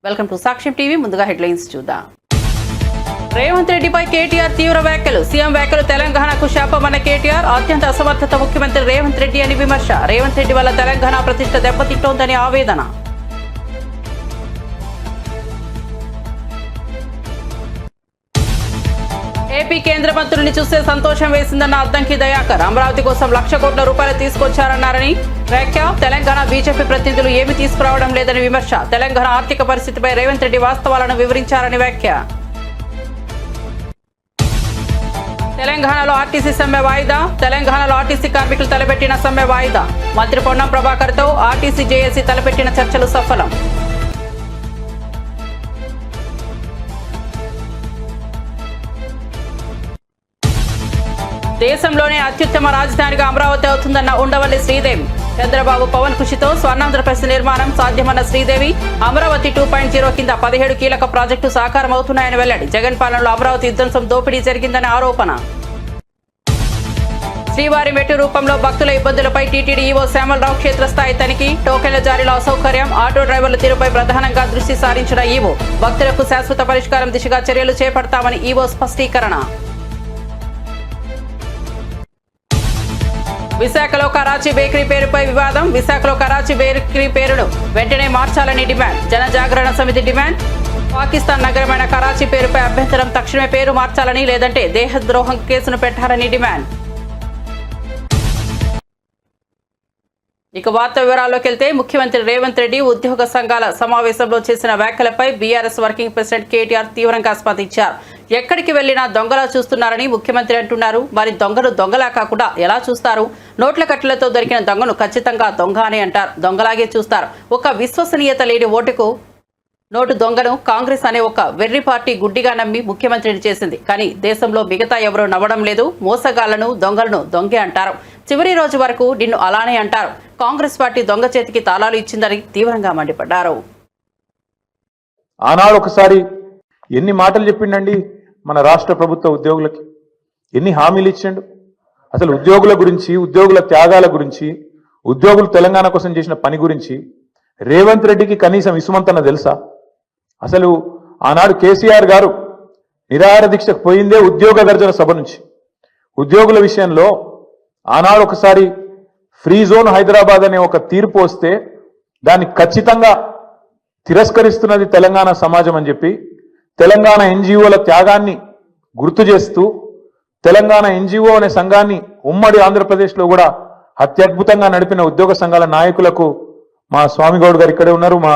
Welcome to సాక్ష్యం TV. ముందుగా headlines చూద్దాం. రేవంత్ రెడ్డిపై కేటీఆర్ తీవ్ర వ్యాఖ్యలు. సీఎం వ్యాఖ్యలు తెలంగాణకు శాపమన్న కేటీఆర్. అత్యంత అసమర్థత ముఖ్యమంత్రి రేవంత్ రెడ్డి అని విమర్శ. రేవంత్ రెడ్డి వల్ల తెలంగాణ ప్రతిష్ట దెబ్బతింటోందని ఆవేదన. ఏపీ కేంద్ర మంత్రుల్ని చూస్తే సంతోషం వేసిందన్న అద్దంకి దయాకర్. అమరావతి కోసం 1,00,000 కోట్ల రూపాయలు తీసుకొచ్చారన్నారని వ్యాఖ్య. తెలంగాణ బీజేపీ ప్రతినిధులు ఏమీ తీసుకురావడం లేదని విమర్శ. తెలంగాణ ఆర్థిక పరిస్థితిపై రేవంత్ రెడ్డి వాస్తవాలను వివరించారని వ్యాఖ్య. తెలంగాణలో ఆర్టీసీ సమ్మె వాయిదా. తెలంగాణలో ఆర్టీసీ కార్మికులు తలపెట్టిన సమ్మె వాయిదా. మంత్రి పొన్నం ప్రభాకర్తో ఆర్టీసీ జేఏసీ తలపెట్టిన చర్చలు సఫలం. దేశంలోనే అత్యుత్తమ రాజధానిగా అమరావతి అవుతుందన్న ఉండవల్లి శ్రీదేవి. చంద్రబాబు పవన్ కృషితో స్వర్ణాంధ్రప్రదేశ్ నిర్మాణం సాధ్యమన్న శ్రీదేవి. అమరావతి 2.0 కింద 17 కీలక ప్రాజెక్టు సాకారం అవుతున్నాయని వెల్లడి. జగన్ పాలనలో అమరావతి విధ్వంసం దోపిడీ జరిగిందని ఆరోపణ. శ్రీవారి మెట్టు రూపంలో భక్తుల ఇబ్బందులపై టీటీడీ ఈవో శ్యామలరావు క్షేత్రస్థాయి తనిఖీ. టోకెన్ల జారీలో అసౌకర్యం, ఆటో డ్రైవర్ల తీరుపై ప్రధానంగా దృష్టి సారించిన ఈవో. భక్తులకు శాశ్వత పరిష్కారం దిశగా చర్యలు చేపడతామని ఈవో స్పష్టీకరణ. విశాఖలో కరాచీ బేకరీ పేరుపై వివాదం. విశాఖలో కరాచీ బేకరీ పేరును వెంటనే మార్చాలని డిమాండ్. జనజాగరణ సమితి డిమాండ్. పాకిస్తాన్ నగరమైన కరాచీ పేరుపై అభ్యంతరం. తక్షణమే పేరు మార్చాలని, లేదంటే దేశద్రోహం కేసును పెట్టాలని డిమాండ్. ఇక వార్త వివరాల్లోకి వెళ్తే, ముఖ్యమంత్రి రేవంత్ రెడ్డి ఉద్యోగ సంఘాల సమావేశంలో చేసిన వ్యాఖ్యలపై బీఆర్ఎస్ వర్కింగ్ ప్రెసిడెంట్ కేటీఆర్ తీవ్రంగా స్పందించారు. ఎక్కడికి వెళ్లినా దొంగలా చూస్తున్నారని ముఖ్యమంత్రి అంటున్నారు. మరి దొంగను దొంగలా కాకుండా ఎలా చూస్తారు? నోట్ల కట్టలతో దొరికిన దొంగను ఖచ్చితంగా దొంగ అని అంటారు. దొంగలాగే చూస్తారు. ఒక విశ్వసనీయత లేని ఓటుకు నోటు దొంగను కాంగ్రెస్ అనే ఒక వెర్రి పార్టీ గుడ్డిగా నమ్మి ముఖ్యమంత్రిని చేసింది. కానీ దేశంలో మిగతా ఎవరూ నవ్వడం లేదు. మోసగాళ్లను, దొంగలను దొంగే అంటారు. చివరి రోజు వరకు నిన్ను అలానే అంటారు. కాంగ్రెస్ పార్టీ దొంగ చేతికి తాళాలు ఇచ్చిందని తీవ్రంగా మండిపడ్డారు. ఆనాడు ఒకసారి ఎన్ని మాటలు చెప్పిండండి మన రాష్ట్ర ప్రభుత్వ ఉద్యోగులకి, ఎన్ని హామీలు ఇచ్చిండు. అసలు ఉద్యోగుల గురించి, ఉద్యోగుల త్యాగాల గురించి, ఉద్యోగులు తెలంగాణ కోసం చేసిన పని గురించి రేవంత్ రెడ్డికి కనీసం ఇసుమంతన తెలుసా? అసలు ఆనాడు కేసీఆర్ గారు నిరాహార దీక్షకు పోయిందే ఉద్యోగ గర్జన సభ నుంచి. ఉద్యోగుల విషయంలో ఆనాడు ఒకసారి ఫ్రీ జోన్ హైదరాబాద్ అనే ఒక తీర్పు వస్తే దాన్ని ఖచ్చితంగా తిరస్కరిస్తున్నది తెలంగాణ సమాజం అని చెప్పి తెలంగాణ ఎన్జిఓల త్యాగాన్ని గుర్తు చేస్తూ తెలంగాణ ఎన్జిఓ అనే సంఘాన్ని ఉమ్మడి ఆంధ్రప్రదేశ్లో కూడా అత్యద్భుతంగా నడిపిన ఉద్యోగ సంఘాల నాయకులకు మా స్వామి గౌడ్ గారు ఇక్కడే ఉన్నారు, మా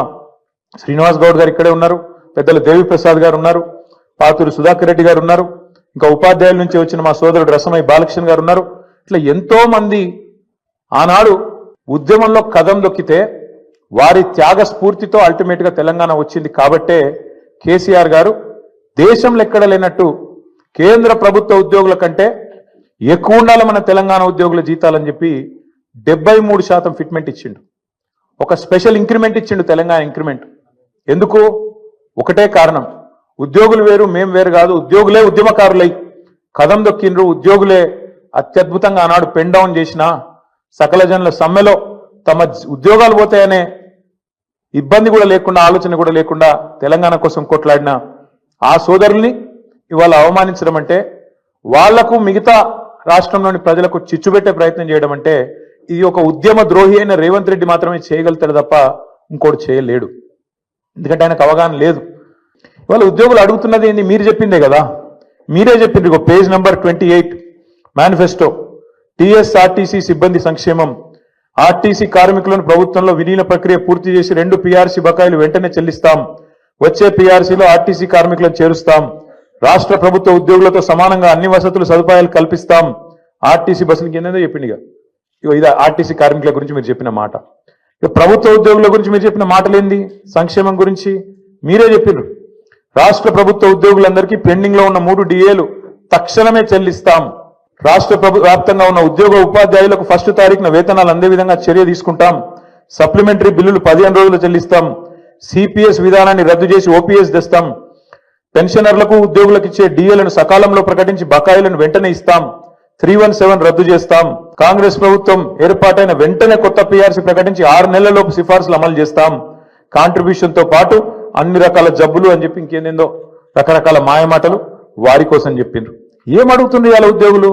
శ్రీనివాస్ గౌడ్ గారు ఇక్కడే ఉన్నారు, పెద్దలు దేవిప్రసాద్ గారు ఉన్నారు, పాతూరు సుధాకర్ రెడ్డి గారు ఉన్నారు, ఇంకా ఉపాధ్యాయుల నుంచి వచ్చిన మా సోదరుడు రసమయ్య బాలకృష్ణ గారు ఉన్నారు. ఇట్లా ఎంతో మంది ఆనాడు ఉద్యమంలో కదం దొక్కితే వారి త్యాగ స్ఫూర్తితో అల్టిమేట్ గా తెలంగాణ వచ్చింది. కాబట్టే కేసీఆర్ గారు దేశంలో ఎక్కడ లేనట్టు కేంద్ర ప్రభుత్వ ఉద్యోగుల కంటే ఎక్కువ ఉండాలి మన తెలంగాణ ఉద్యోగుల జీతాలని చెప్పి 73% ఫిట్మెంట్ ఇచ్చిండు. ఒక స్పెషల్ ఇంక్రిమెంట్ ఇచ్చిండు, తెలంగాణ ఇంక్రిమెంట్. ఎందుకు? ఒకటే కారణం, ఉద్యోగులు వేరు మేం వేరు కాదు, ఉద్యోగులే ఉద్యమకారులై కదం దొక్కిండ్రు. ఉద్యోగులే అత్యద్భుతంగా ఆనాడు పెన్ డౌన్ చేసిన సకల జనుల సమ్మెలో తమ ఉద్యోగాలు పోతాయనే ఇబ్బంది కూడా లేకుండా, ఆలోచన కూడా లేకుండా తెలంగాణ కోసం కొట్లాడిన ఆ సోదరుల్ని ఇవాళ అవమానించడం అంటే, వాళ్లకు మిగతా రాష్ట్రంలోని ప్రజలకు చిచ్చుపెట్టే ప్రయత్నం చేయడం అంటే, ఇది ఒక ఉద్యమ ద్రోహి అయిన రేవంత్ రెడ్డి మాత్రమే చేయగలుగుతాడు తప్ప ఇంకోటి చేయలేడు. ఎందుకంటే ఆయనకు అవగాహన లేదు. ఇవాళ ఉద్యోగులు అడుగుతున్నది ఏంటి? మీరు చెప్పిందే కదా, మీరే చెప్పిండ్రు. ఇక పేజ్ నంబర్ 28 మేనిఫెస్టో. టీఎస్ఆర్టీసీ సిబ్బంది సంక్షేమం. ఆర్టీసీ కార్మికులను ప్రభుత్వంలో విలీన ప్రక్రియ పూర్తి చేసి 2 పీఆర్సీ బకాయిలు వెంటనే చెల్లిస్తాం. వచ్చే పీఆర్సీలో ఆర్టీసీ కార్మికులను చేరుస్తాం. రాష్ట్ర ప్రభుత్వ ఉద్యోగులతో సమానంగా అన్ని వసతులు సదుపాయాలు కల్పిస్తాం. ఆర్టీసీ బస్సులకి ఏందో చెప్పింది. ఇది ఆర్టీసీ కార్మికుల గురించి మీరు చెప్పిన మాట. ఇక ప్రభుత్వ ఉద్యోగుల గురించి మీరు చెప్పిన మాటలేంది? సంక్షేమం గురించి మీరే చెప్పిండ్రు. రాష్ట్ర ప్రభుత్వ ఉద్యోగులందరికీ పెండింగ్ లో ఉన్న 3 డిఏలు తక్షణమే చెల్లిస్తాం. రాష్ట్ర వ్యాప్తంగా ఉన్న ఉద్యోగ ఉపాధ్యాయులకు 1వ తారీఖున వేతనాలు అందే విధంగా చర్య తీసుకుంటాం. సప్లిమెంటరీ బిల్లులు 15 రోజులు చెల్లిస్తాం. సిపిఎస్ విధానాన్ని రద్దు చేసి ఓపీఎస్ తెస్తాం. పెన్షనర్లకు ఉద్యోగులకు ఇచ్చే డిఏలను సకాలంలో ప్రకటించి బకాయిలను వెంటనే ఇస్తాం. 317 రద్దు చేస్తాం. కాంగ్రెస్ ప్రభుత్వం ఏర్పాటైన వెంటనే కొత్త పీఆర్సీ ప్రకటించి 6 నెలలలోపు సిఫార్సులు అమలు చేస్తాం. కాంట్రిబ్యూషన్ తో పాటు అన్ని రకాల జబ్బులు అని చెప్పి ఇంకేందేందో రకరకాల మాయమాటలు వారి కోసం చెప్పిండ్రు. ఏం అడుగుతుండ్రు ఇవాళ ఉద్యోగులు?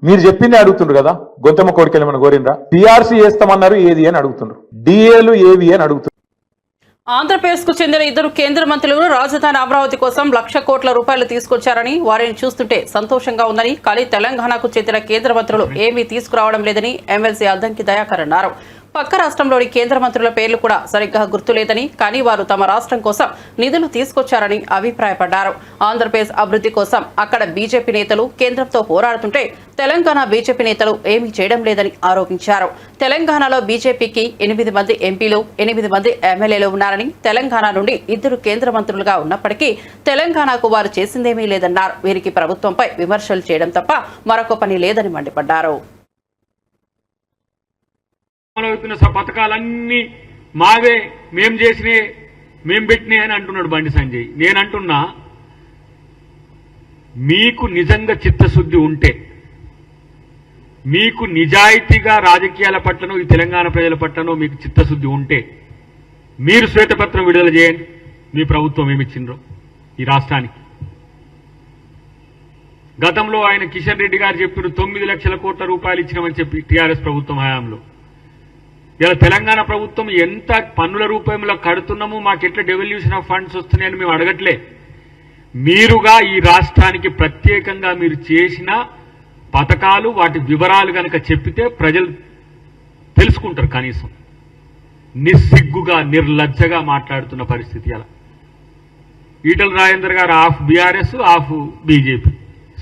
మీరు చెప్పిందే అడుగుతుండ్రు కదా. గొంతమ్మ కోరికలు ఏమైనా కోరిండ్రా? పిఆర్సీ వేస్తామన్నారు, ఏది అని అడుగుతుండ్రు. డిఏలు ఏవి అని అడుగుతుండ్రు. ఆంధ్రప్రదేశ్ కు చెందిన ఇద్దరు కేంద్ర మంత్రులు రాజధాని అమరావతి కోసం ₹1,00,00,000 కోట్ల తీసుకొచ్చారని, వారిని చూస్తుంటే సంతోషంగా ఉందని, కానీ తెలంగాణకు చెందిన కేంద్ర మంత్రులు ఏమీ తీసుకురావడం లేదని ఎమ్మెల్సీ అద్దంకి దయాకర్ అన్నారు. పక్క రాష్ట్రంలోని కేంద్ర మంత్రుల పేర్లు కూడా సరిగ్గా గుర్తులేదని, కానీ వారు తమ రాష్ట్రం కోసం నిధులు తీసుకొచ్చారని అభిప్రాయపడ్డారు. ఆంధ్రప్రదేశ్ అభివృద్ధి కోసం అక్కడ బీజేపీ నేతలు కేంద్రంతో పోరాడుతుంటే తెలంగాణ బీజేపీ నేతలు ఏమీ చేయడం లేదని ఆరోపించారు. తెలంగాణలో బీజేపీకి 8 మంది ఎంపీలు, 8 మంది ఎమ్మెల్యేలు ఉన్నారని, తెలంగాణ నుండి 2 కేంద్ర మంత్రులుగా ఉన్నప్పటికీ తెలంగాణకు వారు చేసిందేమీ లేదన్నారు. వీరికి ప్రభుత్వంపై విమర్శలు చేయడం తప్ప మరొక పని లేదని మండిపడ్డారు. పథకాలన్నీ మావే, మేం చేసినే, మేం పెట్టినాయి అని అంటున్నాడు బండి సంజయ్. నేనంటున్నా, మీకు నిజంగా చిత్తశుద్ధి ఉంటే, మీకు నిజాయితీగా రాజకీయాల పట్లనో ఈ తెలంగాణ ప్రజల పట్లనో మీకు చిత్తశుద్ధి ఉంటే మీరు శ్వేతపత్రం విడుదల చేయండి. మీ ప్రభుత్వం ఏమిచ్చిండ్రో ఈ రాష్ట్రానికి. గతంలో ఆయన కిషన్ రెడ్డి గారు చెప్పిన ₹9,00,00,000 కోట్ల ఇచ్చినామని చెప్పి టీఆర్ఎస్ ప్రభుత్వం హయాంలో. ఇలా తెలంగాణ ప్రభుత్వం ఎంత పన్నుల రూపంలో కడుతున్నామో, మాకెట్లా డెవల్యూషన్ ఆఫ్ ఫండ్స్ వస్తున్నాయని మేము అడగట్లే. మీరుగా ఈ రాష్ట్రానికి ప్రత్యేకంగా మీరు చేసిన పథకాలు, వాటి వివరాలు కనుక చెప్పితే ప్రజలు తెలుసుకుంటారు. కనీసం నిస్సిగ్గుగా, నిర్లజ్జగా మాట్లాడుతున్న పరిస్థితి. అలా ఈటల రాజేందర్ గారు of BRS, of BJP,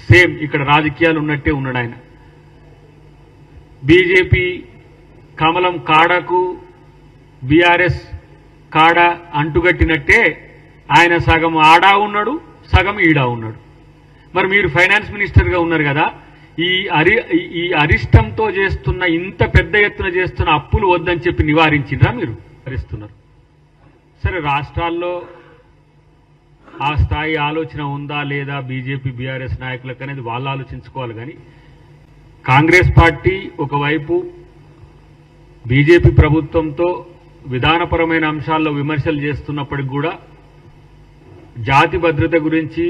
same ఇక్కడ రాజకీయాలు ఉన్నట్టే ఉన్నాడు ఆయన. బీజేపీ కమలం కాడకు బీఆర్ఎస్ కాడ అంటుగట్టినట్టే ఆయన సగం ఆడా ఉన్నాడు, సగం ఈడా ఉన్నాడు. మరి మీరు ఫైనాన్స్ మినిస్టర్గా ఉన్నారు కదా, ఈ అరిష్టంతో చేస్తున్న, ఇంత పెద్ద ఎత్తున చేస్తున్న అప్పులు వద్దని చెప్పి నివారించిండ్రా? మీరు భరిస్తున్నారు. సరే, రాష్ట్రాల్లో ఆ స్థాయి ఆలోచన ఉందా లేదా బీజేపీ బీఆర్ఎస్ నాయకులకు అనేది వాళ్ళు ఆలోచించుకోవాలి. కానీ కాంగ్రెస్ పార్టీ ఒకవైపు బీజేపీ ప్రభుత్వంతో విధానపరమైన అంశాల్లో విమర్శలు చేస్తున్నప్పటికి కూడా జాతి భద్రత గురించి,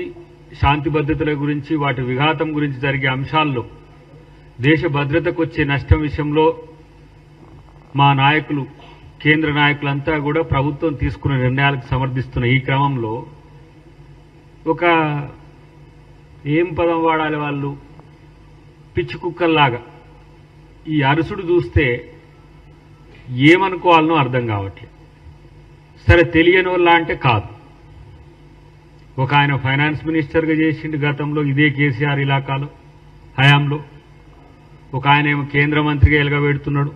శాంతి భద్రతల గురించి, వాటి విఘాతం గురించి జరిగే అంశాల్లో, దేశ భద్రతకు వచ్చే నష్టం విషయంలో మా నాయకులు, కేంద్ర నాయకులంతా కూడా ప్రభుత్వం తీసుకున్న నిర్ణయాలకు సమర్థిస్తున్న ఈ క్రమంలో ఒక ఏం పదం వాడాలి వాళ్ళు, పిచ్చి కుక్కల్లాగా ఈ అరుసుడు చూస్తే ఏమనుకోవాలనో అర్థం కావట్లేదు. సరే, తెలియని వాళ్ళ అంటే కాదు. ఒక ఆయన ఫైనాన్స్ మినిస్టర్గా చేసిండు గతంలో, ఇదే కేసీఆర్ ఇలాకాలో హయాంలో. ఒక ఆయన ఏమో కేంద్ర మంత్రిగా ఎలగబెడుతున్నాడు.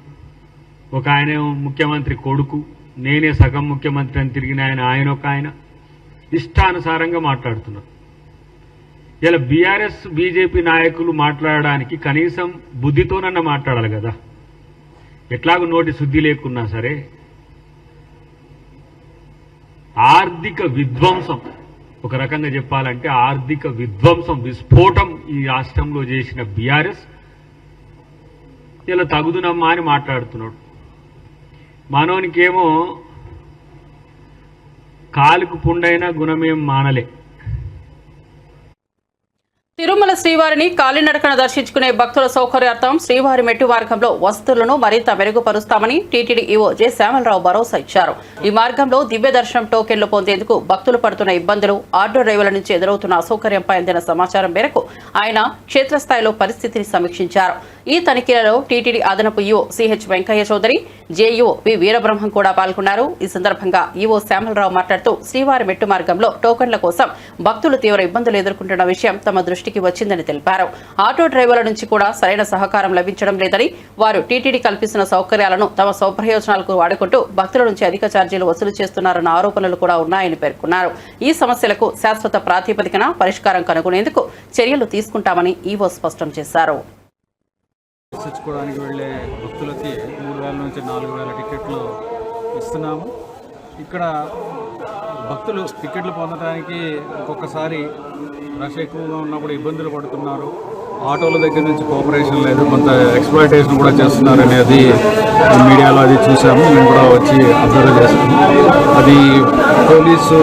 ఒక ఆయన ఏమో ముఖ్యమంత్రి కొడుకు, నేనే సగం ముఖ్యమంత్రి అని తిరిగిన ఆయన ఒక ఆయన ఇష్టానుసారంగా మాట్లాడుతున్నారు. ఇలా బీఆర్ఎస్ బీజేపీ నాయకులు మాట్లాడడానికి కనీసం బుద్ధితోనన్నా మాట్లాడాలి కదా. ఎట్లాగూ నోటి శుద్ధి లేకున్నా సరే, ఆర్థిక విధ్వంసం, ఒక రకంగా చెప్పాలంటే ఆర్థిక విధ్వంసం, విస్ఫోటం ఈ రాష్ట్రంలో చేసిన బీఆర్ఎస్ ఇలా తగుదునమ్మా అని మాట్లాడుతున్నాడు. మనోనికేమో కాలుకు పుండైన గుణమేం మానలే. తిరుమల శ్రీవారిని కాలినడకన దర్శించుకునే భక్తుల సౌకర్యార్థం శ్రీవారి మెట్టు మార్గంలో వసతులను మరింత మెరుగుపరుస్తామని టీటీడీ ఈవో జె శ్యామలరావు భరోసా ఇచ్చారు. ఈ మార్గంలో దివ్య దర్శనం టోకెన్లు పొందేందుకు భక్తులు పడుతున్న ఇబ్బందులు, ఆటో డ్రైవర్ల నుంచి ఎదురవుతున్న అసౌకర్యంపై అందిన సమాచారం మేరకు ఆయన క్షేత్రస్థాయిలో పరిస్థితిని సమీక్షించారు. ఈ తనిఖీలలో టీటీడీ అదనపు ఈవో సిహెచ్ వెంకయ్య చౌదరి, జేఈఓ వి వీరబ్రహ్మం కూడా పాల్గొన్నారు. ఈ సందర్భంగా ఈవో శ్యామలరావు మాట్లాడుతూ, శ్రీవారి మెట్టు మార్గంలో టోకెన్ల కోసం భక్తులు తీవ్ర ఇబ్బందులు ఎదుర్కొంటున్న విషయం తమ దృష్టికి వచ్చిందని తెలిపారు. ఆటో డ్రైవర్ల నుంచి కూడా సరైన సహకారం లభించడం లేదని, వారు టీటీడీ కల్పిస్తున్న సౌకర్యాలను తమ స్వప్రయోజనాలకు వాడుకుంటూ భక్తుల నుంచి అధిక ఛార్జీలు వసూలు చేస్తున్నారన్న ఆరోపణలు కూడా ఉన్నాయని పేర్కొన్నారు. ఈ సమస్యలకు శాశ్వత ప్రాతిపదికన పరిష్కారం కనుగొనేందుకు చర్యలు తీసుకుంటామని ఈవో స్పష్టం చేశారు. దర్శించుకోవడానికి వెళ్ళే భక్తులకి 3,000 నుంచి 4,000 టికెట్లు ఇస్తున్నాము. ఇక్కడ భక్తులు టికెట్లు పొందడానికి ఒక్కొక్కసారి రష్ ఎక్కువగా ఉన్నప్పుడు ఇబ్బందులు పడుతున్నారు. ఆటోల దగ్గర నుంచి కోఆపరేషన్ లేదు, కొంత ఎక్స్ప్లాయిటేషన్ కూడా చేస్తున్నారు అనేది మీడియాలో అది చూసాము. మేము కూడా వచ్చి అబ్జర్వ్ చేసాము. అది పోలీసు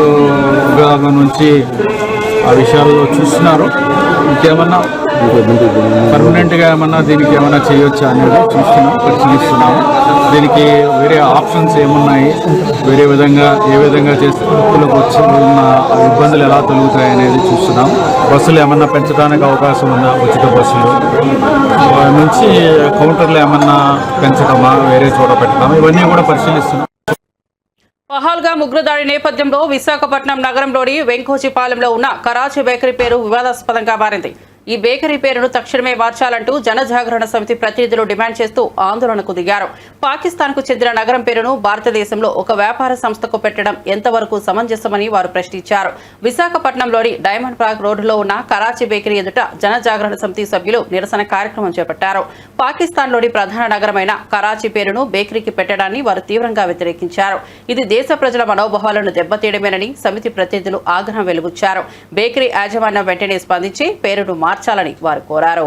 విభాగం నుంచి ఆ విషయాల్లో చూస్తున్నారు. ఇంకేమన్నా పర్మనెంట్గా ఏమన్నా దీనికి ఏమైనా చేయొచ్చా అనేది పరిశీలిస్తున్నాము. దీనికి వేరే ఆప్షన్స్ ఏమున్నాయి, వేరే విధంగా ఏ విధంగా చేస్తే భక్తులకు వచ్చి ఉన్న ఇబ్బందులు ఎలా తొలుగుతాయి అనేది చూస్తున్నాం. బస్సులు ఏమన్నా పెంచడానికి అవకాశం ఉందా, ఉచిత బస్సులు నుంచి కౌంటర్లు ఏమన్నా పెంచడమా, వేరే చోట పెట్టడమా, ఇవన్నీ కూడా పరిశీలిస్తున్నాం. పహల్గామ్ ఉగ్రదాడి నేపథ్యంలో విశాఖపట్నం నగరంలోని వెంకోచిపాలెంలో ఉన్న కరాచీ బేకరీ పేరు వివాదాస్పదంగా మారింది. ఈ బేకరీ పేరును తక్షణమే మార్చాలంటూ జనజాగరణ సమితి ప్రతినిధులు డిమాండ్ చేస్తూ ఆందోళనకు దిగారు. పాకిస్తాన్కు చెందిన నగరం పేరును భారతదేశంలో ఒక వ్యాపార సంస్థకు పెట్టడం ఎంతవరకు సమంజసమని వారు ప్రశ్నించారు. విశాఖపట్నంలోని డైమండ్ పార్క్ రోడ్డులో ఉన్న కరాచీ బేకరీ ఎదుట జనజాగరణ సమితి సభ్యులు నిరసన కార్యక్రమం చేపట్టారు. పాకిస్తాన్లోని ప్రధాన నగరమైన కరాచీ పేరును బేకరీకి పెట్టడాన్ని వారు తీవ్రంగా వ్యతిరేకించారు. ఇది దేశ ప్రజల మనోభావాలను దెబ్బతీయడమేనని సమితి ప్రతినిధులు ఆగ్రహం వెలుబుచ్చారు. బేకరీ యాజమాన్యం వెంటనే స్పందించి పేరును మార్చాలని వారు కోరారు.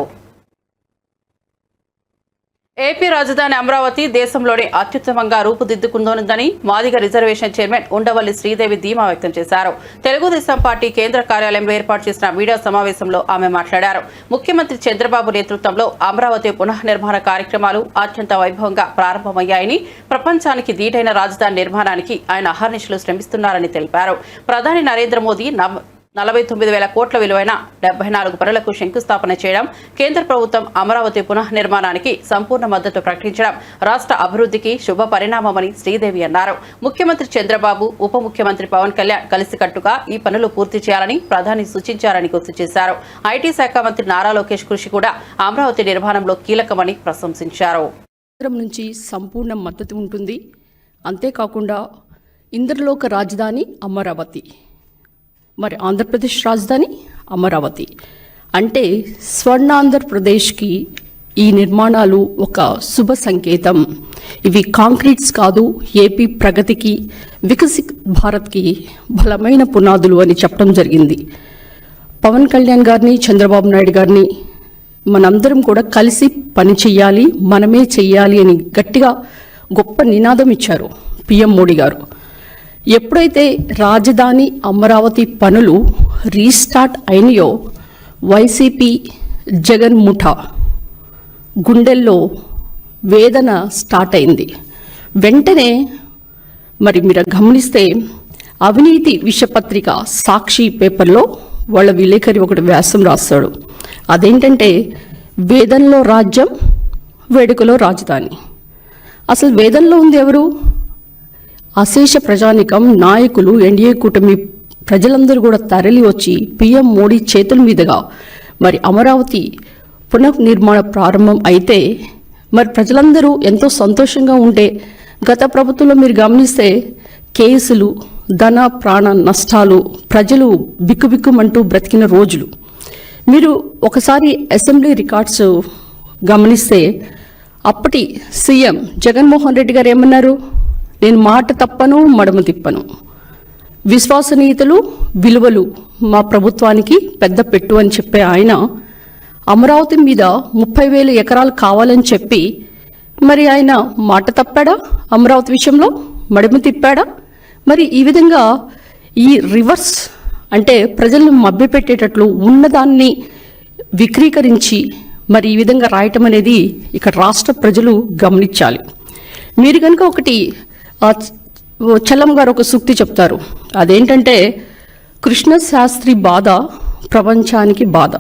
ఏపీ రాజధాని అమరావతి దేశంలోనే అత్యుత్తమంగా రూపుదిద్దుకుందోనుందని మాదిగ రిజర్వేషన్ చైర్మన్ ఉండవల్లి శ్రీదేవి ధీమా వ్యక్తం చేశారు. తెలుగుదేశం పార్టీ కేంద్ర కార్యాలయంలో ఏర్పాటు చేసిన మీడియా సమావేశంలో ఆమె మాట్లాడారు. ముఖ్యమంత్రి చంద్రబాబు నేతృత్వంలో అమరావతి పునఃనిర్మాణ కార్యక్రమాలు అత్యంత వైభవంగా ప్రారంభమయ్యాయని, ప్రపంచానికి దీటైన రాజధాని నిర్మాణానికి ఆయన అహర్నిశలు శ్రమిస్తున్నారని తెలిపారు. ప్రధాని నరేంద్ర మోదీ 49,000 కోట్ల విలువైన 74 పనులకు శంకుస్థాపన చేయడం, కేంద్ర ప్రభుత్వం అమరావతి పునఃనిర్మాణానికి సంపూర్ణ మద్దతు ప్రకటించడం రాష్ట్ర అభివృద్ధికి శుభ పరిణామమని శ్రీదేవి అన్నారు. ముఖ్యమంత్రి చంద్రబాబు, ఉప ముఖ్యమంత్రి పవన్ కళ్యాణ్ కలిసికట్టుగా ఈ పనులు పూర్తి చేయాలని ప్రధాని సూచించారని గుర్తు చేశారు. ఐటీ శాఖ మంత్రి నారా లోకేష్ కృషి కూడా అమరావతి నిర్మాణంలో కీలకమని ప్రశంసించారు. నుంచి సంపూర్ణ మద్దతు ఉంటుంది. అంతేకాకుండా ఇంద్రలోక రాజధాని అమరావతి, మరి ఆంధ్రప్రదేశ్ రాజధాని అమరావతి అంటే స్వర్ణాంధ్రప్రదేశ్కి ఈ నిర్మాణాలు ఒక శుభ సంకేతం. ఇవి కాంక్రీట్స్ కాదు, ఏపీ ప్రగతికి, వికసిత్ భారత్కి బలమైన పునాదులు అని చెప్పడం జరిగింది. పవన్ కళ్యాణ్ గారిని, చంద్రబాబు నాయుడు గారిని మనందరం కూడా కలిసి పని చెయ్యాలి, మనమే చెయ్యాలి అని గట్టిగా గొప్ప నినాదం ఇచ్చారు పిఎం మోడీ గారు. ఎప్పుడైతే రాజధాని అమరావతి పనులు రీస్టార్ట్ అయినాయో వైసీపీ జగన్ ముఠా గుండెల్లో వేదన స్టార్ట్ అయింది. వెంటనే మరి మీరు గమనిస్తే అవినీతి విషపత్రిక సాక్షి పేపర్లో వాళ్ళ విలేకరి ఒకటి వ్యాసం రాస్తాడు. అదేంటంటే వేదనలో రాజ్యం, వేడుకలో రాజధాని. అసలు వేదనలో ఉంది ఎవరు? అశేష ప్రజానికం, నాయకులు, ఎన్డీఏ కూటమి ప్రజలందరూ కూడా తరలి వచ్చి పిఎం మోడీ చేతుల మీదుగా మరి అమరావతి పునర్నిర్మాణ ప్రారంభం అయితే మరి ప్రజలందరూ ఎంతో సంతోషంగా ఉంటే, గత ప్రభుత్వంలో మీరు గమనిస్తే కేసులు, ధన ప్రాణ నష్టాలు, ప్రజలు బిక్కుబిక్కుమంటూ బ్రతికిన రోజులు. మీరు ఒకసారి అసెంబ్లీ రికార్డ్స్ గమనిస్తే అప్పటి సీఎం జగన్మోహన్ రెడ్డి గారు ఏమన్నారు? నేను మాట తప్పను, మడమ తిప్పను, విశ్వసనీయతలు, విలువలు మా ప్రభుత్వానికి పెద్ద పెట్టు అని చెప్పే ఆయన అమరావతి మీద 30,000 ఎకరాలు కావాలని చెప్పి మరి ఆయన మాట తప్పాడా? అమరావతి విషయంలో మడమ తిప్పాడా? మరి ఈ విధంగా ఈ రివర్స్ అంటే ప్రజలను మభ్యపెట్టేటట్లు ఉన్నదాన్ని విక్రీకరించి మరి ఈ విధంగా రాయటం అనేది ఇక్కడ రాష్ట్ర ప్రజలు గమనించాలి. మీరు కనుక ఒకటి చలం గారు ఒక సూక్తి చెప్తారు. అదేంటంటే కృష్ణశాస్త్రి బాధ ప్రపంచానికి బాధ,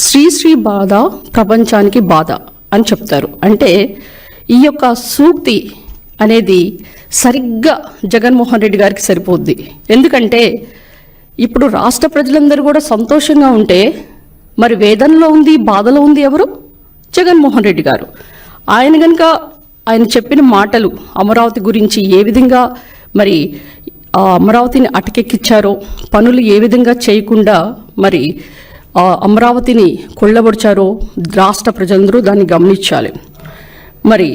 శ్రీశ్రీ బాధ ప్రపంచానికి బాధ అని చెప్తారు. అంటే ఈ యొక్క సూక్తి అనేది సరిగ్గా జగన్మోహన్ రెడ్డి గారికి సరిపోద్ది. ఎందుకంటే ఇప్పుడు రాష్ట్ర ప్రజలందరూ కూడా సంతోషంగా ఉంటే మరి వేదనలో ఉంది, బాధలో ఉంది ఎవరు? జగన్మోహన్ రెడ్డి గారు. ఆయన కనుక ఆయన చెప్పిన మాటలు అమరావతి గురించి ఏ విధంగా మరి అమరావతిని అటకెక్కించారో, పనులు ఏ విధంగా చేయకుండా మరి అమరావతిని కొల్లబడిచారో రాష్ట్ర ప్రజలందరూ దాన్ని గమనించాలి. మరి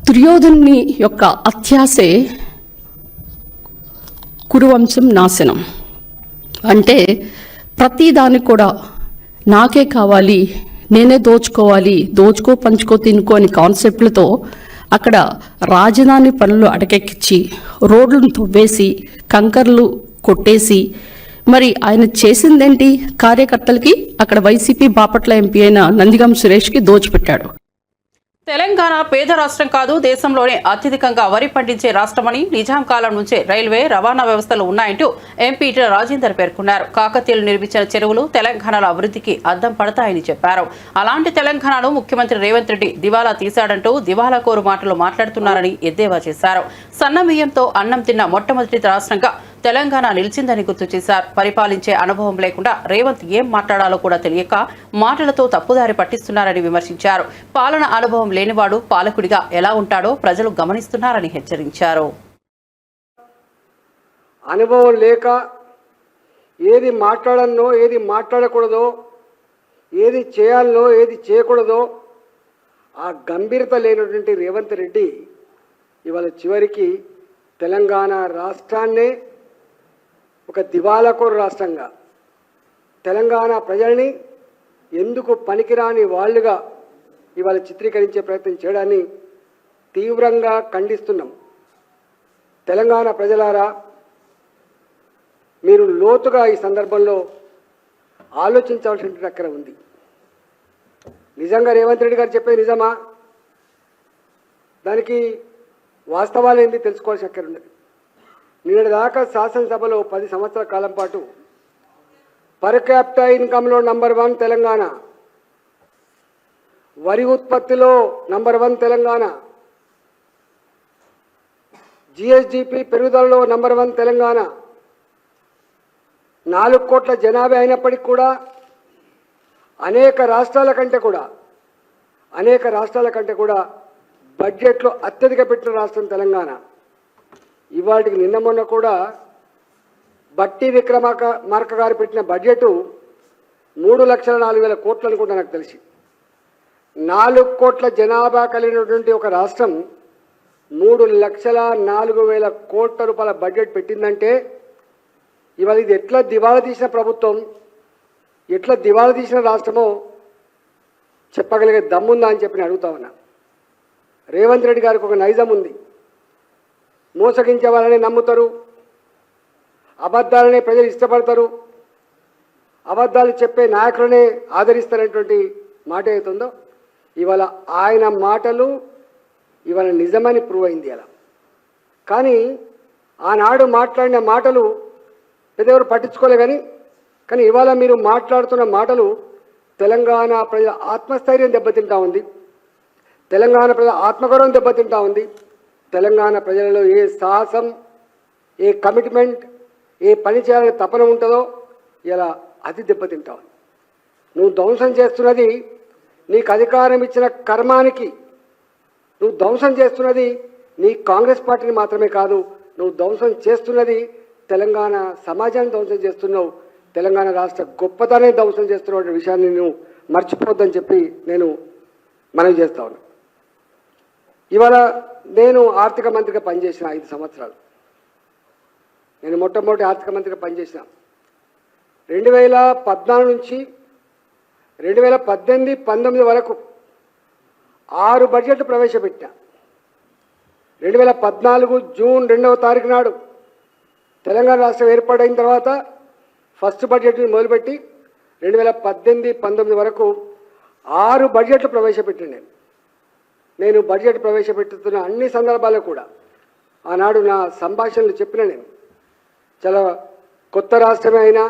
దుర్యోధనుని యొక్క అత్యాసే కురువంశం నాశనం. అంటే ప్రతి దానికి కూడా నాకే కావాలి, నేనే దోచుకోవాలి, దోచుకో పంచుకో తినుకో అని కాన్సెప్ట్లతో అక్కడ రాజధాని పనులు అటకెక్కించి రోడ్లను తవ్వేసి కంకర్లు కొట్టేసి మరి ఆయన చేసిందేంటి? కార్యకర్తలకి అక్కడ వైసీపీ బాపట్ల ఎంపీ అయిన నందిగం సురేష్కి దోచిపెట్టాడు. తెలంగాణ పేద రాష్ట్రం కాదు, దేశంలోనే అత్యధికంగా వరి పండించే రాష్ట్రమని, నిజాం కాలం నుంచే రైల్వే రవాణా వ్యవస్థలు ఉన్నాయంటూ ఎంపీ ఈటెల రాజేందర్ పేర్కొన్నారు. కాకతీయులు నిర్మించిన చెరువులు తెలంగాణలో అభివృద్ధికి అద్దం పడతాయని చెప్పారు. అలాంటి తెలంగాణను ముఖ్యమంత్రి రేవంత్ రెడ్డి దివాలా తీశాడంటూ దివాలా కోరు మాటలు మాట్లాడుతున్నారని ఎద్దేవా చేశారు. సన్న బియ్యంతో అన్నం తిన్న మొట్టమొదటి రాష్ట్రంగా తెలంగాణ నిలిచిందని గుర్తు చేశారు. పరిపాలించే అనుభవం లేకుండా రేవంత్ ఏం మాట్లాడాలో కూడా తెలియక మాటలతో తప్పుదారి పట్టిస్తున్నారని విమర్శించారు. పాలన అనుభవం లేనివాడు పాలకుడిగా ఎలా ఉంటాడో ప్రజలు గమనిస్తున్నారని హెచ్చరించారు. అనుభవం లేక ఏది మాట్లాడనో, ఏది మాట్లాడకూడదో, ఏది చేయాలనో, ఏది చేయకూడదో ఆ గంభీరత లేనటువంటి రేవంత్ రెడ్డి ఇవాళ చివరికి తెలంగాణ రాష్ట్రాన్నే ఒక దివాలాకోరు రాష్ట్రంగా, తెలంగాణ ప్రజల్ని ఎందుకు పనికిరాని వాళ్ళుగా ఇవాళ చిత్రీకరించే ప్రయత్నం చేయడాన్ని తీవ్రంగా ఖండిస్తున్నాం. తెలంగాణ ప్రజలారా, మీరు లోతుగా ఈ సందర్భంలో ఆలోచించాల్సిన అక్కడ ఉంది. నిజంగా రేవంత్ రెడ్డి గారు చెప్పేది నిజమా? దానికి వాస్తవాలు ఏంటి తెలుసుకోవాల్సిన అక్కడ ఉన్నది. నిన్నటి దాకా శాసనసభలో 10 సంవత్సరాల కాలం పాటు పర్ క్యాపిటా ఇన్కంలో నంబర్ 1 తెలంగాణ, వరి ఉత్పత్తిలో నంబర్ 1 తెలంగాణ, జిఎస్డిపి పెరుగుదలలో నంబర్ 1 తెలంగాణ, 4 కోట్ల జనాభా అయినప్పటికీ కూడా అనేక రాష్ట్రాల కంటే కూడా బడ్జెట్లో అత్యధిక పెట్టిన రాష్ట్రం తెలంగాణ. ఇవాటికి నిన్న మొన్న కూడా బట్టి విక్రమార్క గారు పెట్టిన బడ్జెట్ 3,04,000 కోట్లు అనుకుంటా నాకు తెలిసి. 4 కోట్ల జనాభా కలిగినటువంటి ఒక రాష్ట్రం 3,04,000 కోట్ల రూపాయల బడ్జెట్ పెట్టిందంటే ఇవాళ ఇది ఎట్లా దివాళా తీసిన ప్రభుత్వం, ఎట్లా దివాళా తీసిన రాష్ట్రమో చెప్పగలిగే దమ్ముందా అని చెప్పి అడుగుతా ఉన్నా. రేవంత్ రెడ్డి గారికి ఒక నైజం ఉంది. మోసగించే వాళ్ళని నమ్ముతారు, అబద్ధాలనే ప్రజలు ఇష్టపడతారు, అబద్ధాలు చెప్పే నాయకులనే ఆదరిస్తారనేటువంటి మాట అవుతుందో ఇవాళ ఆయన మాటలు ఇవాళ నిజమని ప్రూవ్ అయింది అలా. కానీ ఆనాడు మాట్లాడిన మాటలు పెద్దెవరు పట్టించుకోలే. కానీ ఇవాళ మీరు మాట్లాడుతున్న మాటలు తెలంగాణ ప్రజల ఆత్మస్థైర్యం దెబ్బతింటా ఉంది, తెలంగాణ ప్రజల ఆత్మగౌరవం దెబ్బతింటా ఉంది. తెలంగాణ ప్రజలలో ఏ సాహసం, ఏ కమిట్మెంట్, ఏ పని చేయాలని తపన ఉంటుందో ఇలా అది దెబ్బతింటా ఉంది. నువ్వు ధ్వంసం చేస్తున్నది నీకు అధికారం ఇచ్చిన కర్మానికి, నువ్వు ధ్వంసం చేస్తున్నది నీ కాంగ్రెస్ పార్టీని మాత్రమే కాదు, నువ్వు ధ్వంసం చేస్తున్నది తెలంగాణ సమాజాన్ని ధ్వంసం చేస్తున్నావు, తెలంగాణ రాష్ట్ర గొప్పతనాన్ని ధ్వంసం చేస్తున్న విషయాన్ని నువ్వు మర్చిపోద్దని చెప్పి నేను మనవి చేస్తా ఉన్నా. ఇవాళ నేను ఆర్థిక మంత్రిగా పనిచేసిన 5 సంవత్సరాలు. నేను మొట్టమొదటి ఆర్థిక మంత్రిగా పనిచేసిన 2014 నుంచి 2018-19 వరకు 6 బడ్జెట్లు ప్రవేశపెట్టా. 2014 జూన్ 2వ తారీఖు నాడు తెలంగాణ రాష్ట్రం ఏర్పాటైన తర్వాత ఫస్ట్ బడ్జెట్ని మొదలుపెట్టి 2018-19 వరకు 6 బడ్జెట్లు ప్రవేశపెట్టాను. నేను బడ్జెట్ ప్రవేశపెట్టుతున్న అన్ని సందర్భాల్లో కూడా ఆనాడు నా సంభాషణలు చెప్పిన నేను చాలా కొత్త రాష్ట్రమే అయినా.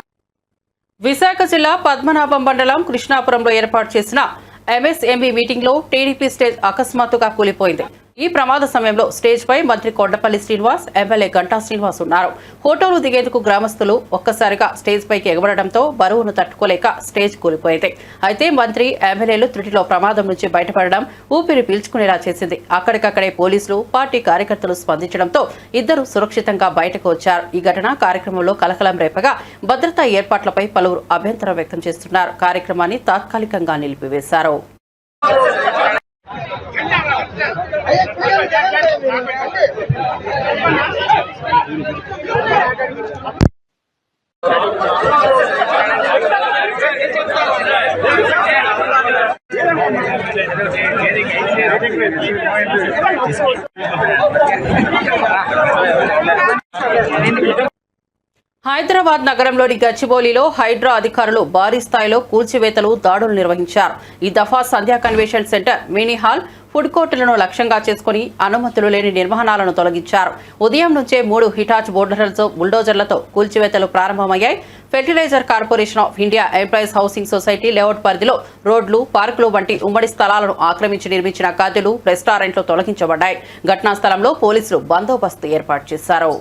విశాఖ జిల్లా పద్మనాభం మండలం కృష్ణాపురంలో ఏర్పాటు చేసిన ఎంఎస్ఎంబీ మీటింగ్ లో టీడీపీ స్టేజ్ అకస్మాత్తుగా కూలిపోయింది. ఈ ప్రమాద సమయంలో స్టేజ్ పై మంత్రి కొండపల్లి శ్రీనివాస్, ఎమ్మెల్యే గంటా శ్రీనివాస్ ఉన్నారు. ఫోటోలు దిగేందుకు గ్రామస్తులు ఒక్కసారిగా స్టేజ్ పైకి ఎగబడడంతో బరువును తట్టుకోలేక స్టేజ్ కూలిపోయింది. అయితే మంత్రి, ఎమ్మెల్యేలు త్రుటిలో ప్రమాదం నుంచి బయటపడడం ఊపిరి పీల్చుకునేలా చేసింది. అక్కడికక్కడే పోలీసులు, పార్టీ కార్యకర్తలు స్పందించడంతో ఇద్దరు సురక్షితంగా బయటకు వచ్చారు. ఈ ఘటన కార్యక్రమంలో కలకలం రేపగా భద్రతా ఏర్పాట్లపై పలువురు అభ్యంతరం వ్యక్తం చేస్తున్నారు. కార్యక్రమాన్ని తాత్కాలికంగా నిలిపివేశారు. హైదరాబాద్ నగరంలోని గచ్చిబౌలిలో హైడ్రా అధికారులు భారీ స్థాయిలో కూల్చివేతలు దాడులు నిర్వహించారు. ఈ దఫా Sandhya convention centre, mini hall, food కోర్టులను లక్ష్యంగా చేసుకుని అనుమతులు లేని నిర్మాణాలను తొలగించారు. ఉదయం నుంచే 3 హిటాచ్ బుల్డోజర్లతో కూల్చివేతలు ప్రారంభమయ్యాయి. Fertiliser corporation of India employees housing society layout పరిధిలో రోడ్లు, పార్కులు వంటి ఉమ్మడి స్థలాలను ఆక్రమించి నిర్మించిన గదులు, రెస్టారెంట్లు తొలగించబడ్డాయి. ఘటనా స్థలంలో పోలీసులు బందోబస్తు ఏర్పాటు చేశారు.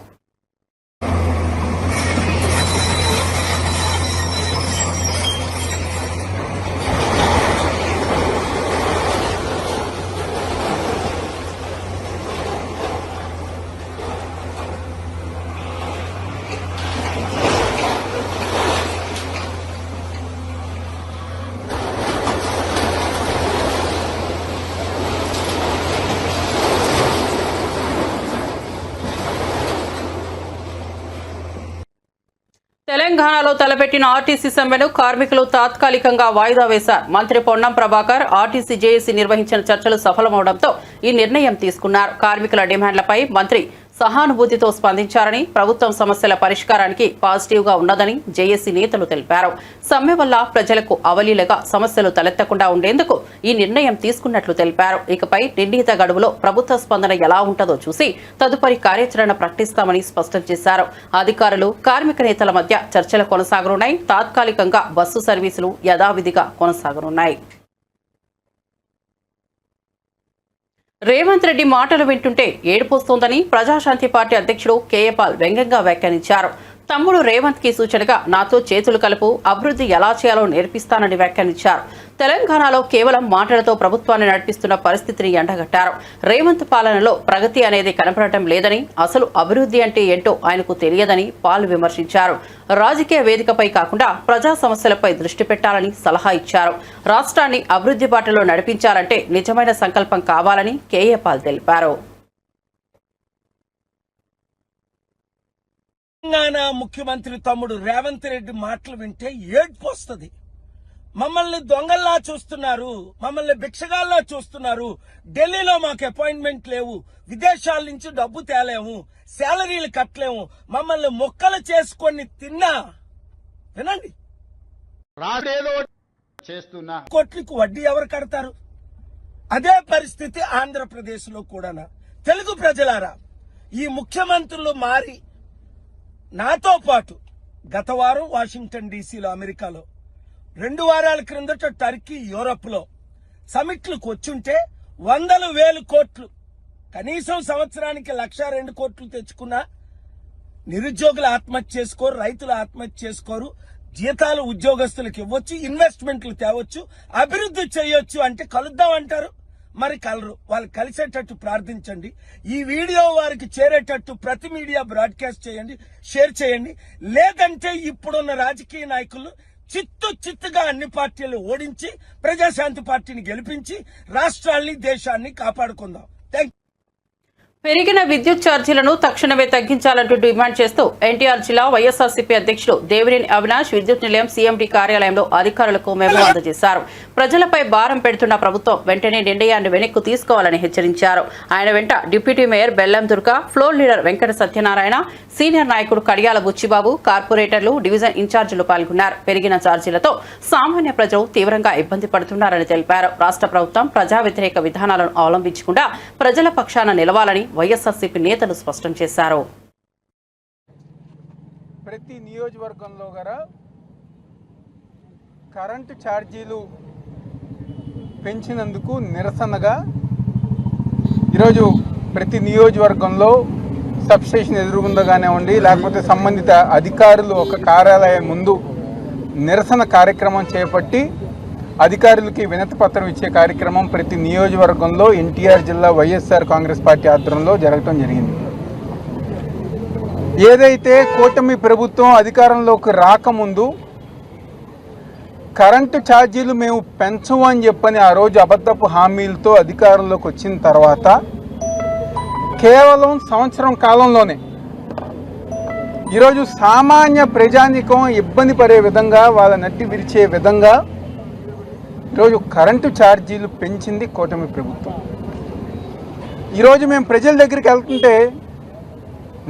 తెలంగాణలో తలపెట్టిన ఆర్టీసీ సమ్మెను కార్మికులు తాత్కాలికంగా వాయిదా వేశారు. మంత్రి పొన్నం ప్రభాకర్ ఆర్టీసీ జేఏసీ నిర్వహించిన చర్చలు సఫలమవడంతో ఈ నిర్ణయం తీసుకున్నారు. కార్మికుల డిమాండ్లపై మంత్రి సహానుభూతితో స్పందించారని, ప్రభుత్వం సమస్యల పరిష్కారానికి పాజిటివ్ గా ఉన్నదని జేఏసీ నేతలు తెలిపారు. సమ్మె వల్ల ప్రజలకు అవలీలగా సమస్యలు తలెత్తకుండా ఉండేందుకు ఈ నిర్ణయం తీసుకున్నట్లు తెలిపారు. ఇకపై నిర్ణీత గడువులో ప్రభుత్వ స్పందన ఎలా ఉంటుందో చూసి తదుపరి కార్యాచరణ ప్రకటిస్తామని స్పష్టం చేశారు. అధికారులు, కార్మిక నేతల మధ్య చర్చలు కొనసాగనున్నాయి. తాత్కాలికంగా బస్సు సర్వీసులు యథావిధిగా కొనసాగనున్నాయి. రేవంత్ రెడ్డి మాటలు వింటుంటే ఏడుపొస్తోందని ప్రజాశాంతి పార్టీ అధ్యక్షుడు కేఏ పాల్ వ్యంగ్యంగా వ్యాఖ్యానించారు. తమ్ముడు రేవంత్ కి సూచనగా నాతో చేతులు కలుపు, అభివృద్ధి ఎలా చేయాలో నేర్పిస్తానని వ్యాఖ్యానించారు. తెలంగాణలో కేవలం మాటలతో ప్రభుత్వాన్ని నడిపిస్తున్న పరిస్థితిని ఎండగట్టారు. రేవంత్ పాలనలో ప్రగతి అనేది కనపడటం లేదని, అసలు అభివృద్ధి అంటే ఏంటో ఆయనకు తెలియదని పాల్ విమర్శించారు. రాజకీయ వేదికపై కాకుండా ప్రజా సమస్యలపై దృష్టి పెట్టాలని సలహా ఇచ్చారు. రాష్ట్రాన్ని అభివృద్ధి బాటలో నడిపించాలంటే నిజమైన సంకల్పం కావాలని కేఏ పాల్ తెలిపారు. తెలంగాణ ముఖ్యమంత్రి తమ్ముడు రేవంత్ రెడ్డి మాటలు వింటే ఏడ్పు వస్తుంది. మమ్మల్ని దొంగల్లా చూస్తున్నారు, మమ్మల్ని భిక్షగాల్లా చూస్తున్నారు, ఢిల్లీలో మాకు అపాయింట్మెంట్ లేవు, విదేశాల నుంచి డబ్బు తేలేము, శాలరీలు కట్టలేము, మమ్మల్ని మొక్కలు చేసుకొని తిన్నా వినండి చేస్తున్నా కోట్లకు వడ్డీ ఎవరు కడతారు? అదే పరిస్థితి ఆంధ్రప్రదేశ్ లో కూడా. తెలుగు ప్రజలారా, ఈ ముఖ్యమంత్రులు మారి నాతో పాటు గత వారం వాషింగ్టన్ డీసీలో, అమెరికాలో, 2 వారాల క్రిందట టర్కీ, యూరప్ లో సమిట్లకు వచ్చుంటే 100,000 కోట్లు, కనీసం సంవత్సరానికి 1,02 కోట్లు తెచ్చుకున్నా నిరుద్యోగులు ఆత్మహత్య చేసుకోరు, రైతులు ఆత్మహత్య చేసుకోరు, జీతాలు ఉద్యోగస్తులకు ఇవ్వచ్చు, ఇన్వెస్ట్మెంట్లు తేవచ్చు, అభివృద్ధి చేయొచ్చు. అంటే కలుద్దాం అంటారు, మరి కలరు. వాళ్ళు కలిసేటట్టు ప్రార్థించండి. ఈ వీడియో వారికి చేరేటట్టు ప్రతి మీడియా బ్రాడ్కాస్ట్ చేయండి, షేర్ చేయండి. లేదంటే ఇప్పుడున్న రాజకీయ నాయకులు చిత్తుగా అన్ని పార్టీలు ఓడించి ప్రజాశాంతి పార్టీని గెలిపించి రాష్ట్రాన్ని, దేశాన్ని కాపాడుకుందాం. పెరిగిన విద్యుత్ ఛార్జీలను తక్షణమే తగ్గించాలంటూ డిమాండ్ చేస్తూ ఎన్టీఆర్ జిల్లా వైఎస్ఆర్సీపీ అధ్యక్షులు దేవినేని అవినాష్ విద్యుత్ నిలయం సీఎండీ కార్యాలయంలో అధికారులకు మెమో అందజేశారు. ప్రజలపై భారం పెడుతున్న ప్రభుత్వం వెంటనే నిర్ణయాన్ని వెనక్కు తీసుకోవాలని హెచ్చరించారు. ఆయన వెంట డిప్యూటీ మేయర్ బెల్లం Durga, floor leader Venkata Satyanarayana, senior నాయకుడు కడియాల బుచ్చిబాబు, కార్పొరేటర్లు, డివిజన్ ఇన్ఛార్జీలు పాల్గొన్నారు. పెరిగిన ఛార్జీలతో సామాన్య ప్రజలు తీవ్రంగా ఇబ్బంది పడుతున్నారని తెలిపారు. రాష్ట్ర ప్రభుత్వం ప్రజా వ్యతిరేక విధానాలను అవలంబించకుండా ప్రజల పక్షాన నిలవాలని వైఎస్ఆర్సీపీ నేతలు స్పష్టం చేశారు. ప్రతి నియోజకవర్గంలో గల కరెంటు ఛార్జీలు పెంచినందుకు నిరసనగా ఈరోజు ప్రతి నియోజకవర్గంలో సబ్స్టేషన్ ఎదురుగుండా కానివ్వండి, లేకపోతే సంబంధిత అధికారులు ఒక కార్యాలయం ముందు నిరసన కార్యక్రమం చేపట్టి అధికారులకి వినతి పత్రం ఇచ్చే కార్యక్రమం ప్రతి నియోజకవర్గంలో ఎన్టీఆర్ జిల్లా వైఎస్ఆర్ కాంగ్రెస్ పార్టీ ఆధ్వర్యంలో జరగటం జరిగింది. ఏదైతే కూటమి ప్రభుత్వం అధికారంలోకి రాకముందు కరెంటు ఛార్జీలు మేము పెంచము అని చెప్పని ఆ రోజు అబద్ధపు హామీలతో అధికారంలోకి వచ్చిన తర్వాత కేవలం సంవత్సరం కాలంలోనే ఈరోజు సామాన్య ప్రజానికం ఇబ్బంది పడే విధంగా, వాళ్ళ నడ్డి విరిచే విధంగా ఈరోజు కరెంటు ఛార్జీలు పెంచింది కూటమి ప్రభుత్వం. ఈరోజు మేము ప్రజల దగ్గరికి వెళ్తుంటే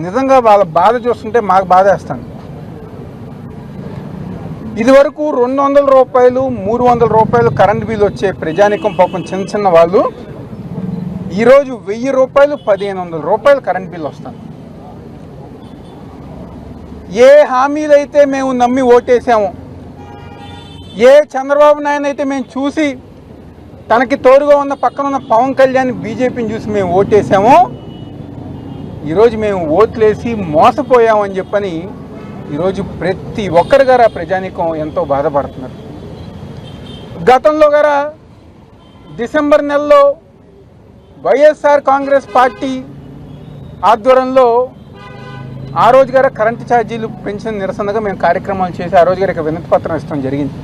నిజంగా వాళ్ళ బాధ చూస్తుంటే మాకు బాధ వేస్తాను. ఇదివరకు 200 రూపాయలు 300 రూపాయలు కరెంట్ బిల్ వచ్చే ప్రజానికం పాపం చిన్న చిన్న వాళ్ళు ఈరోజు 1000 రూపాయలు 1500 రూపాయలు కరెంట్ బిల్ వస్తాను. ఏ హామీలైతే మేము నమ్మి ఓటేసామో, ఏ చంద్రబాబు నాయుడు అయితే మేము చూసి తనకి తోడుగా ఉన్న పక్కన ఉన్న పవన్ కళ్యాణ్ బీజేపీని చూసి మేము ఓటేసామో, ఈరోజు మేము ఓట్లేసి మోసపోయామని చెప్పని ఈరోజు ప్రతి ఒక్కరి గారు ఆ ప్రజానీకం ఎంతో బాధపడుతున్నారు. గతంలో గారా డిసెంబర్ నెలలో వైఎస్ఆర్ కాంగ్రెస్ పార్టీ ఆధ్వర్యంలో ఆ రోజు గారా కరెంటు ఛార్జీలు పెంచిన నిరసనగా మేము కార్యక్రమాలు చేసి ఆ రోజు గారికి వినతి పత్రం ఇష్టం జరిగింది.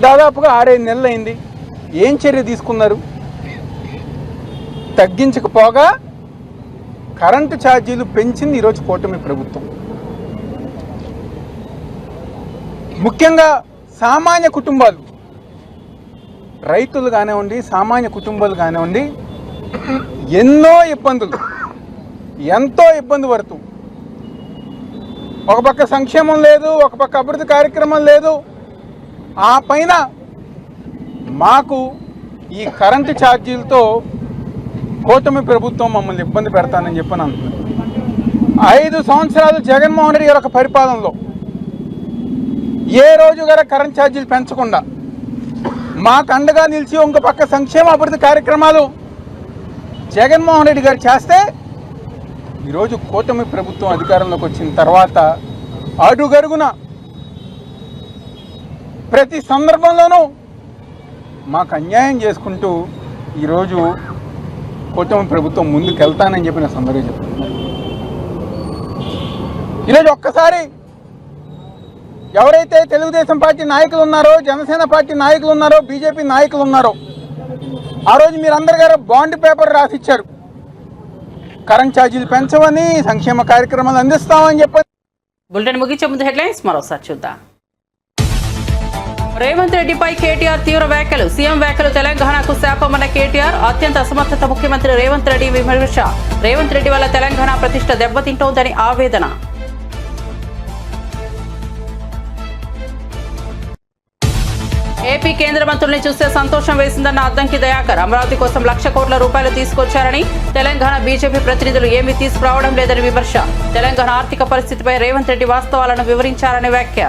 దాదాపుగా 6-5 నెలలు అయింది. ఏం చర్య తీసుకున్నారు? తగ్గించకపోగా కరెంటు ఛార్జీలు పెంచింది ఈరోజు కూటమి ప్రభుత్వం. ముఖ్యంగా సామాన్య కుటుంబాలు, రైతులు కానివ్వండి, సామాన్య కుటుంబాలు కానివ్వండి, ఎంతో ఇబ్బంది పడుతూ, ఒక పక్క సంక్షేమం లేదు, ఒక పక్క అభివృద్ధి కార్యక్రమం లేదు, ఆ పైన మాకు ఈ కరెంటు ఛార్జీలతో కూటమి ప్రభుత్వం మమ్మల్ని ఇబ్బంది పెడతానని చెప్పని అంటున్నారు. 5 సంవత్సరాలు జగన్మోహన్ రెడ్డి గారి ఒక పరిపాలనలో ఏ రోజు గారా కరెంట్ ఛార్జీలు పెంచకుండా మాకు అండగా నిలిచి ఇంకో పక్క సంక్షేమ అభివృద్ధి కార్యక్రమాలు జగన్మోహన్ రెడ్డి గారు చేస్తే, ఈరోజు కూటమి ప్రభుత్వం అధికారంలోకి వచ్చిన తర్వాత అడుగడుగున ప్రతి సందర్భంలోనూ మాకు అన్యాయం చేసుకుంటూ ఈరోజు కూటమి ప్రభుత్వం ముందుకు వెళ్తానని చెప్పిన సందర్భంగా చెప్తున్నారు. ఈరోజు ఒక్కసారి ఎవరైతే తెలుగుదేశం పార్టీ నాయకులు ఉన్నారో, జనసేన పార్టీ నాయకులు ఉన్నారో, బీజేపీ నాయకులు ఉన్నారో, ఆ రోజు మీరందరి గారు బాండ్ పేపర్ రాసిచ్చారు. కరెంట్ ఛార్జీలు పెంచమని, సంక్షేమ కార్యక్రమాలు అందిస్తామని చెప్పి. బులెటిన్ ముగించే ముందు హెడ్లైన్స్ మరోసారి చూద్దాం. రేవంత్ రెడ్డిపై కేటీఆర్ తీవ్ర వ్యాఖ్యలు. సీఎం వ్యాఖ్యలు తెలంగాణకు శాపమన్న కేటీఆర్. అత్యంత అసమర్థత ముఖ్యమంత్రి రేవంత్ రెడ్డి విమర్శ. రేవంత్ రెడ్డి వల్ల తెలంగాణ ప్రతిష్ట దెబ్బతింటోందని ఆవేదన. ఏపీ కేంద్ర మంత్రుల్ని చూస్తే సంతోషం వేసిందన్న అద్దంకి దయాకర్. అమరావతి కోసం ₹1,00,000 కోట్ల తీసుకొచ్చారని, తెలంగాణ బీజేపీ ప్రతినిధులు ఏమీ తీసుకురావడం లేదని విమర్శ. తెలంగాణ ఆర్థిక పరిస్థితిపై రేవంత్ రెడ్డి వాస్తవాలను వివరించారని వ్యాఖ్య.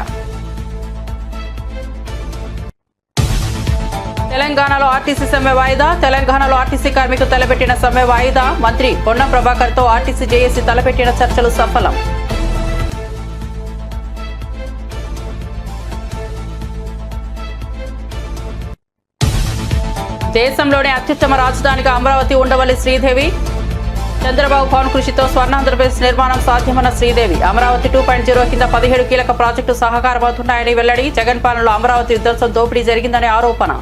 తెలంగాణలో ఆర్టీసీ సమ్మె వాయిదా. తెలంగాణలో ఆర్టీసీ కార్మికులు తలపెట్టిన సమ్మె వాయిదా. మంత్రి పొన్నం ప్రభాకర్ తో ఆర్టీసీ జేఏసీ తలపెట్టిన చర్చలు సఫలం. దేశంలోనే అత్యుత్తమ రాజధానిగా అమరావతి ఉండవల్లి శ్రీదేవి. చంద్రబాబు పవన్ కృషితో స్వర్ణాంధ్రప్రదేశ్ నిర్మాణం సాధ్యమన్న శ్రీదేవి. అమరావతి 2.0 కింద 17 కీలక ప్రాజెక్టు సహకారమవుతున్నాయని వెల్లడి. జగన్ పాలనలో అమరావతి విధ్వంసం దోపిడీ జరిగిందనే ఆరోపణ.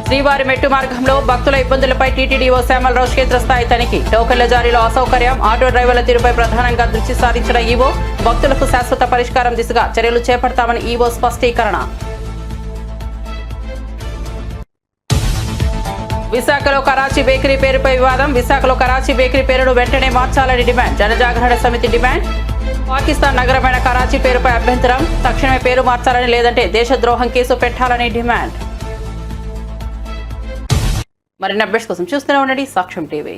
శ్రీవారి మెట్టు మార్గంలో భక్తుల ఇబ్బందులపై టీటీడీఓ శ్యామలరావు క్షేత్రస్థాయి తనిఖీ. టోకెన్ల జారీలో అసౌకర్యం, ఆటో డ్రైవర్ల తీరుపై ప్రధానంగా దృష్టి సారించిన ఈవో. భక్తులకు శాశ్వత పరిష్కారం దిశగా చర్యలు చేపడతామని ఈవో స్పష్టీకరణ. విశాఖలో కరాచీ బేకరీ పేరుపై వివాదం. విశాఖలో కరాచీ బేకరీ పేరును వెంటనే మార్చాలని డిమాండ్. జనజాగరణ సమితి డిమాండ్. పాకిస్తాన్ నగరమైన కరాచీ పేరుపై అభ్యంతరం. తక్షణమే పేరు మార్చాలని, లేదంటే దేశద్రోహం కేసు పెట్టాలని డిమాండ్. మరిన్ని అప్డేట్స్ కోసం చూస్తూనే ఉండండి సాక్ష్యం టీవీ.